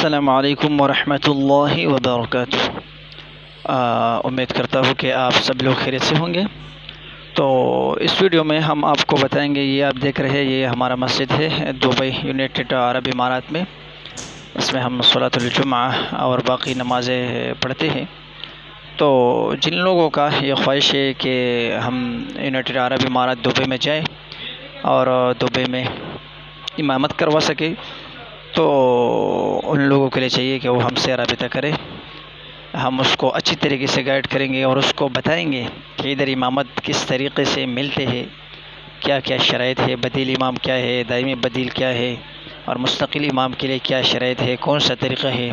السلام علیکم ورحمۃ اللہ وبرکاتہ۔ امید کرتا ہوں کہ آپ سب لوگ خیریت سے ہوں گے۔ تو اس ویڈیو میں ہم آپ کو بتائیں گے، یہ آپ دیکھ رہے ہیں، یہ ہمارا مسجد ہے دبئی یونائٹڈ عرب امارات میں۔ اس میں ہم صلاۃ الجمعہ اور باقی نمازیں پڑھتے ہیں۔ تو جن لوگوں کا یہ خواہش ہے کہ ہم یونائٹڈ عرب امارات دبئی میں جائیں اور دبئی میں امامت کروا سکے، تو ان لوگوں کے لیے چاہیے کہ وہ ہم سے رابطہ کرے۔ ہم اس کو اچھی طریقے سے گائیڈ کریں گے اور اس کو بتائیں گے کہ ادھر امامت کس طریقے سے ملتے ہیں، کیا کیا شرائط ہے، بدیل امام کیا ہے، دائمی بدیل کیا ہے، اور مستقل امام کے لیے کیا شرائط ہے، کون سا طریقہ ہے،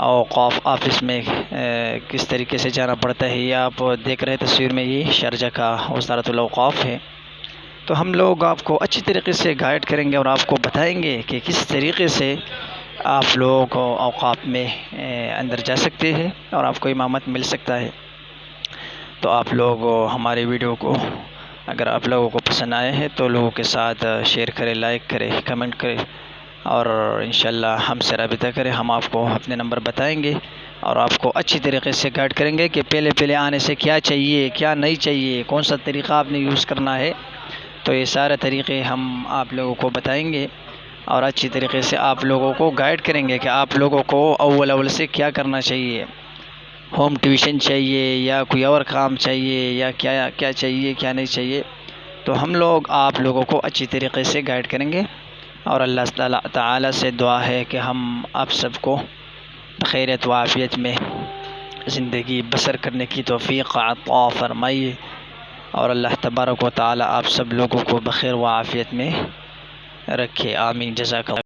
اوقاف آفس میں کس طریقے سے جانا پڑتا ہے۔ یہ آپ دیکھ رہے تصویر میں، یہ شارجہ کا وزارت الاوقاف ہے۔ تو ہم لوگ آپ کو اچھی طریقے سے گائیڈ کریں گے اور آپ کو بتائیں گے کہ کس طریقے سے آپ لوگ اوقاف میں اندر جا سکتے ہیں اور آپ کو امامت مل سکتا ہے۔ تو آپ لوگ ہمارے ویڈیو کو اگر آپ لوگوں کو پسند آئے ہیں تو لوگوں کے ساتھ شیئر کریں، لائک کریں، کمنٹ کریں، اور انشاءاللہ ہم سے رابطہ کریں۔ ہم آپ کو اپنے نمبر بتائیں گے اور آپ کو اچھی طریقے سے گائیڈ کریں گے کہ پہلے آنے سے کیا چاہیے، کیا نہیں چاہیے، کون سا طریقہ آپ نے یوز کرنا ہے۔ تو یہ سارے طریقے ہم آپ لوگوں کو بتائیں گے اور اچھی طریقے سے آپ لوگوں کو گائیڈ کریں گے کہ آپ لوگوں کو اول سے کیا کرنا چاہیے، ہوم ٹیوشن چاہیے یا کوئی اور کام چاہیے، یا کیا چاہیے، کیا نہیں چاہیے۔ تو ہم لوگ آپ لوگوں کو اچھی طریقے سے گائیڈ کریں گے، اور اللہ تعالیٰ سے دعا ہے کہ ہم آپ سب کو خیریت و عافیت میں زندگی بسر کرنے کی توفیق عطا فرمائے، اور اللہ تبارک و تعالیٰ آپ سب لوگوں کو بخیر و عافیت میں رکھے۔ آمین۔ جزاک اللہ۔